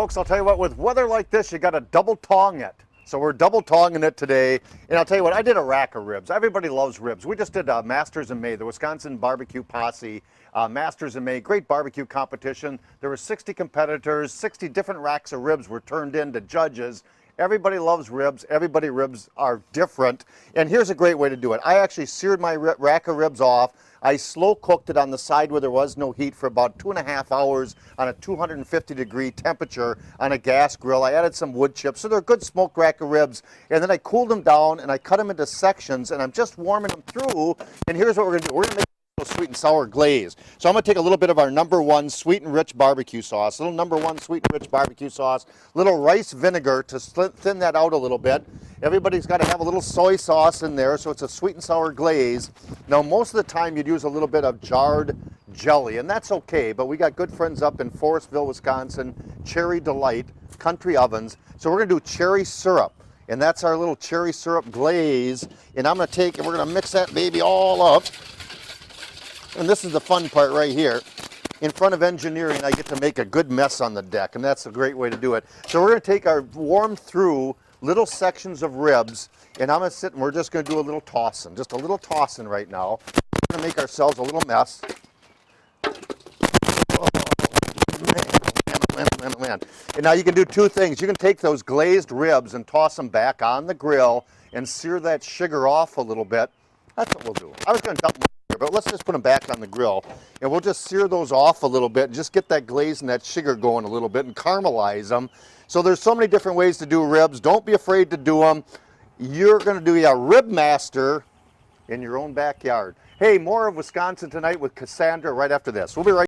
folks, I'll tell you what, with weather like this, you got to double tong it. So we're double tonging it today. And I'll tell you what, I did a rack of ribs. Everybody loves ribs. We just did Masters in May, the Wisconsin Barbecue Posse. Masters in May, great barbecue competition. There were 60 competitors, 60 different racks of ribs were turned in to judges. Everybody loves ribs. Everybody ribs are different. And here's a great way to do it. I actually seared my rack of ribs off. I slow cooked it on the side where there was no heat for about 2.5 hours on a 250-degree temperature on a gas grill. I added some wood chips, so they're a good smoked rack of ribs. And then I cooled them down and I cut them into sections, and I'm just warming them through. And here's what we're going to do. We're going to make sweet and sour glaze. So I'm going to take a little bit of our #1 sweet and rich barbecue sauce, little #1 sweet and rich barbecue sauce, little rice vinegar to thin that out a little bit. Everybody's got to have a little soy sauce in there, so it's a sweet and sour glaze. Now, most of the time you'd use a little bit of jarred jelly, and that's okay, but we got good friends up in Forestville, Wisconsin, Cherry Delight, Country Ovens. So we're going to do cherry syrup, and that's our little cherry syrup glaze. And I'm going to take and we're going to mix that baby all up. And this is the fun part right here. In front of engineering, I get to make a good mess on the deck, and that's a great way to do it. So we're going to take our warm through little sections of ribs, and I'm going to sit and we're just going to do a little tossing, just a little tossing right now. We're going to make ourselves a little mess. Oh, man. And now you can do two things. You can take those glazed ribs and toss them back on the grill and sear that sugar off a little bit. That's what we'll do. I was going to dump them here, but let's just put them back on the grill, and we'll just sear those off a little bit and just get that glaze and that sugar going a little bit and caramelize them. So there's so many different ways to do ribs. Don't be afraid to do them. You're going to do a rib master in your own backyard. Hey, more of Wisconsin Tonight with Cassandra right after this. We'll be right